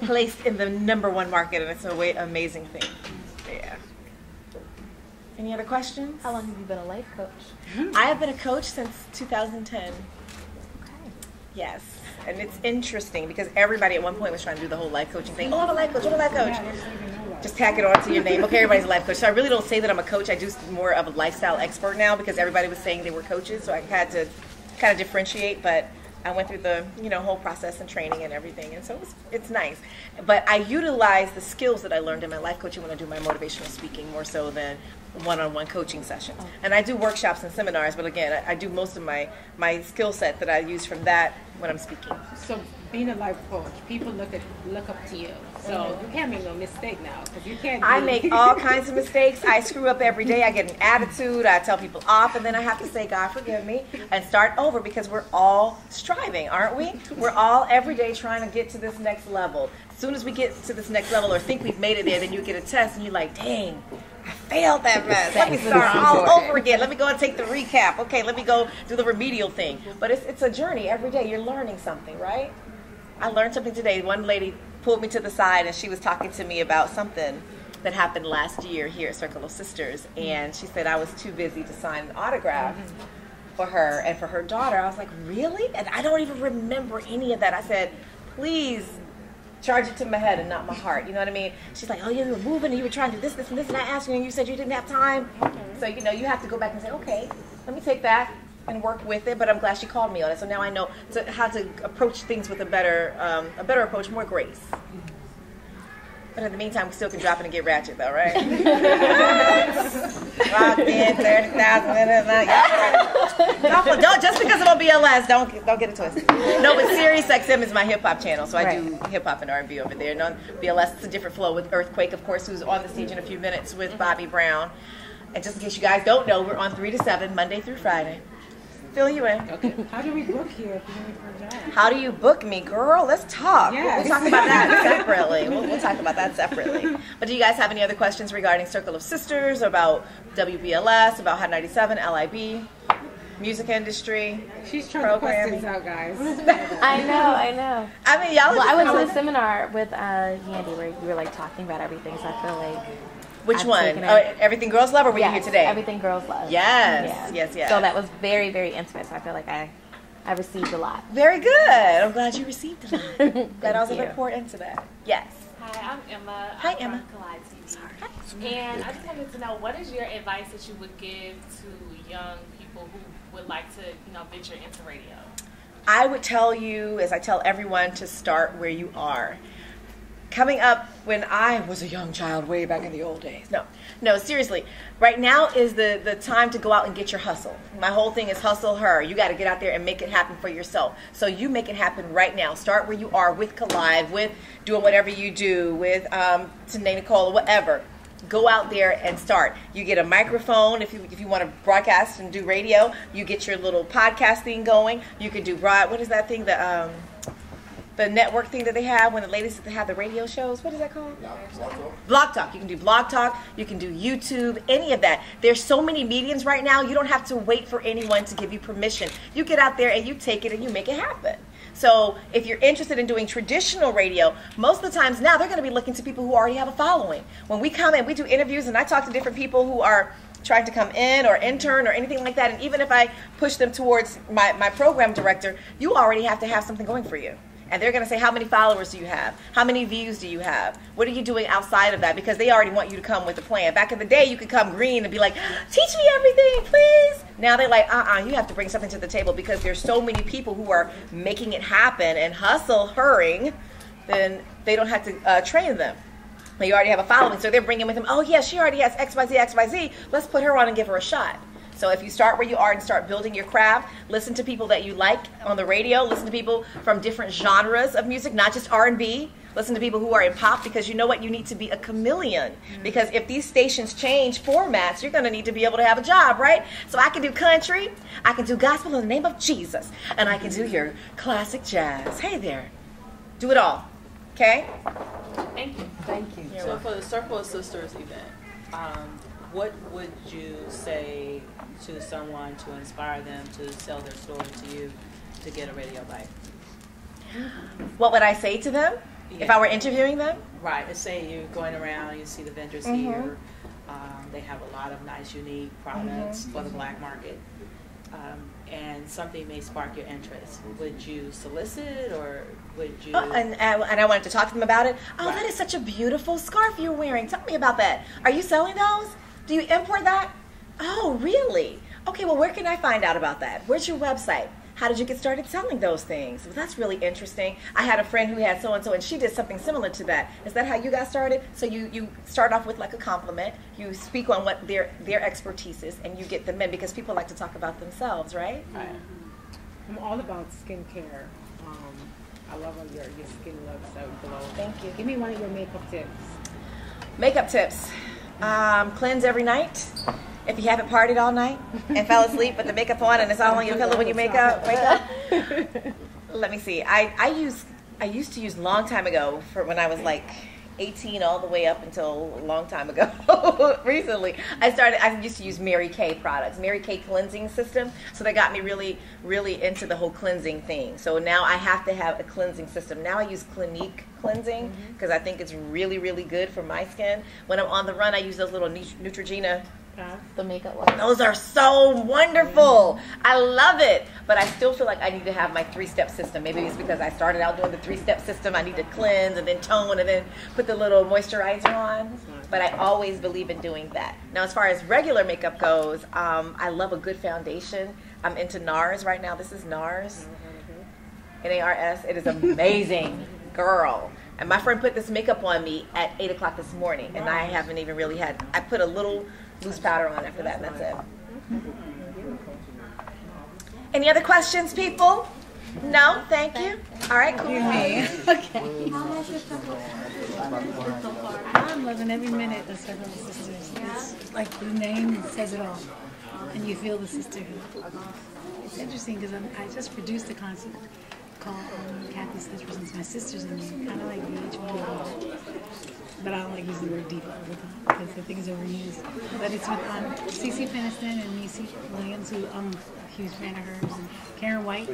placed in the #1 market, and it's an amazing thing. Yeah. Any other questions? How long have you been a life coach? I have been a coach since 2010. Yes, and it's interesting because everybody at one point was trying to do the whole life coaching thing. Oh, I'm a life coach, I'm a life coach. Just tack it on to your name. Okay, everybody's a life coach. So I really don't say that I'm a coach. I do more of a lifestyle expert now because everybody was saying they were coaches, so I had to kind of differentiate, but I went through the whole process and training and everything, and so it's nice. But I utilize the skills that I learned in my life coaching when I do my motivational speaking more so than one-on-one coaching sessions. And I do workshops and seminars, but again, I do most of my skill set that I use from that when I'm speaking. So being a life coach, people look up to you. So you can't make no mistake now because you can't. I make all kinds of mistakes. I screw up every day. I get an attitude. I tell people off, and then I have to say, God, forgive me, and start over because we're all striving, aren't we? We're all every day trying to get to this next level. As soon as we get to this next level or think we've made it there, then you get a test, and you're like, dang, I failed that mess. Let me start all over again. Let me go and take the recap. Okay, let me go do the remedial thing. But it's a journey every day. You're learning something, right? I learned something today. One lady pulled me to the side and she was talking to me about something that happened last year here at Circle of Sisters. And she said I was too busy to sign an autograph for her and for her daughter. I was like, really? And I don't even remember any of that. I said, please charge it to my head and not my heart. You know what I mean? She's like, oh, you were moving and you were trying to do this, this, and this, and I asked you and you said you didn't have time. So, you have to go back and say, okay, let me take that and work with it, but I'm glad she called me on it. So now I know how to approach things with a better approach, more grace. But in the meantime, we still can drop it and get ratchet, though, right? Locked in, 30,000 minutes. Don't just because I'm on BLS, don't get it twisted. No, but SiriusXM is my hip hop channel, so I do hip hop and R&B over there. And on BLS, it's a different flow with Earthquake, of course, who's on the stage in a few minutes with Bobby Brown. And just in case you guys don't know, we're on 3 to 7, Monday through Friday. Fill you in. Okay. How do we book here if you're looking for a job? How do you book me, girl? Let's talk. Yes. We'll talk about that separately. We'll talk about that separately. But do you guys have any other questions regarding Circle of Sisters, about WBLS, about Hot 97, LIB, music industry? She's trying questions out, guys. I know. I mean, y'all. Well, I went to a seminar with Yandy where you were like talking about everything, so I feel like. Which one? Everything Girls Love, or were you here today? Everything Girls Love. Yes. So that was very, very intimate, so I feel like I received a lot. Very good. I'm glad you received a lot. Glad I was able to pour into that. Yes. Hi, I'm Emma. Hi, Emma. From Collide TV. And I just wanted to know, what is your advice that you would give to young people who would like to, venture into radio? I would tell you, as I tell everyone, to start where you are. Coming up when I was a young child way back in the old days. No, seriously. Right now is the time to go out and get your hustle. My whole thing is hustle her. You got to get out there and make it happen for yourself. So you make it happen right now. Start where you are with Collide, with doing whatever you do, with Tanae Nicole, whatever. Go out there and start. You get a microphone if you want to broadcast and do radio. You get your little podcast thing going. You can do what is that thing, the network thing that they have when the ladies have the radio shows. What is that called? Blog Talk. You can do Blog Talk. You can do YouTube, any of that. There's so many mediums right now. You don't have to wait for anyone to give you permission. You get out there and you take it and you make it happen. So if you're interested in doing traditional radio, most of the times now they're going to be looking to people who already have a following. When we come in, we do interviews and I talk to different people who are trying to come in or intern or anything like that. And even if I push them towards my program director, you already have to have something going for you. And they're going to say, how many followers do you have? How many views do you have? What are you doing outside of that? Because they already want you to come with a plan. Back in the day, you could come green and be like, teach me everything, please. Now they're like, you have to bring something to the table, because there's so many people who are making it happen and hurrying, then they don't have to train them. You already have a following, so they're bringing with them, oh yeah, she already has XYZ, let's put her on and give her a shot. So if you start where you are and start building your craft, listen to people that you like on the radio, listen to people from different genres of music, not just R&B. Listen to people who are in pop, because you know what? You need to be a chameleon. Because if these stations change formats, you're going to need to be able to have a job, right? So I can do country, I can do gospel in the name of Jesus, and I can do your classic jazz. Hey there. Do it all. Okay? Thank you. Thank you. So for the Circle of Sisters event, what would you say to someone to inspire them to tell their story to you to get a radio bite? What would I say to them if I were interviewing them? Right. Let's say you're going around, you see the vendors Mhm. here. They have a lot of nice, unique products for the black market. And something may spark your interest. Would you solicit, or would you? And I wanted to talk to them about it. Oh, that is such a beautiful scarf you're wearing. Tell me about that. Are you selling those? Do you import that? Oh, really? Okay, well, where can I find out about that? Where's your website? How did you get started selling those things? Well, that's really interesting. I had a friend who had so-and-so, and she did something similar to that. Is that how you got started? So you start off with like a compliment. You speak on what their expertise is, and you get them in, because people like to talk about themselves, right? I'm all about skincare. I love how your skin looks so glow. Thank you. Give me one of your makeup tips. Makeup tips. Cleanse every night. If you haven't partied all night and fell asleep with the makeup on and it's all on your pillow when you wake up. Let me see. I used to use a long time ago, for when I was like 18 all the way up until a long time ago. Recently, I used to use Mary Kay products, Mary Kay cleansing system. So they got me really, really into the whole cleansing thing. So now I have to have a cleansing system. Now I use Clinique cleansing, because I think it's really, really good for my skin. When I'm on the run, I use those little Neutrogena. The makeup ones. Those are so wonderful. I love it. But I still feel like I need to have my 3-step system. Maybe it's because I started out doing the 3-step system. I need to cleanse and then tone and then put the little moisturizer on. But I always believe in doing that. Now, as far as regular makeup goes, I love a good foundation. I'm into NARS right now. This is NARS. NARS. It is amazing. Girl. And my friend put this makeup on me at 8 o'clock this morning. And I haven't even really I put a little loose powder on after that, and that's it. Any other questions, people? No? Thank you. All right, cool. Okay. I'm loving every minute of Circle of Sisters. It's like the name says it all, and you feel the sisterhood. It's interesting because I just produced a concert called Kathy's Sisters, and it's my sisters and me, kind of like VH1. But I don't like using the word diva all the time because the thing is overused. But it's with Cece Peniston and Niecy Williams, who I'm a huge fan of hers, and Karen White.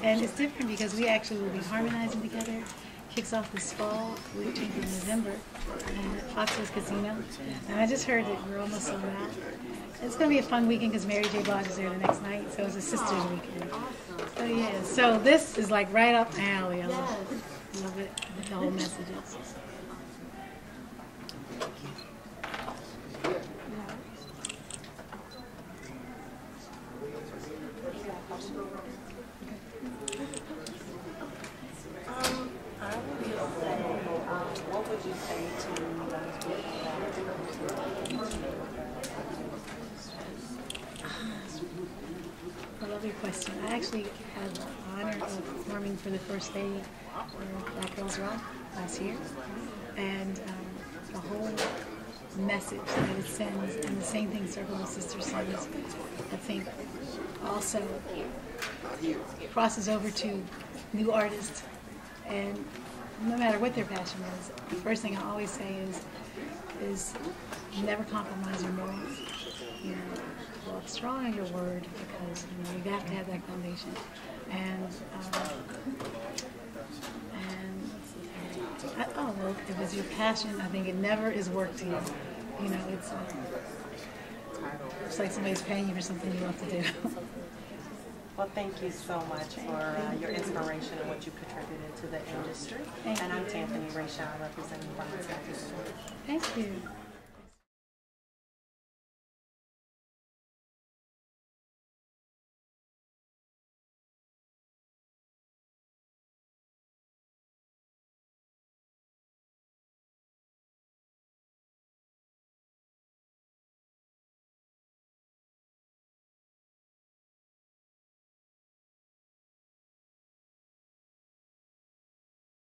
And it's different because we actually will be harmonizing together. Kicks off this fall, 18th of November, at Foxwoods Casino. And I just heard that we're almost sold out. It's going to be a fun weekend because Mary J. Blige is there the next night, so it's a sisters weekend. So yeah, so this is like right up the alley. I love it, the whole messages. What would you say to I love your question. I actually had the honor of performing for the first day of Black Girls Rock last year, and the whole message that it sends, and the same thing Circle of Sisters sends, I think also crosses over to new artists, and no matter what their passion is, the first thing I always say is never compromise your morals. You know, walk strong on your word, because you have to have that foundation. And well, if it's your passion, I think it never is work to you. You know, it's like somebody's paying you for something you love to do. Well, thank you so much for your inspiration and what you contributed to the industry. Thank and I'm you. Anthony Rayshon, representing Bronze Magazine. Thank you.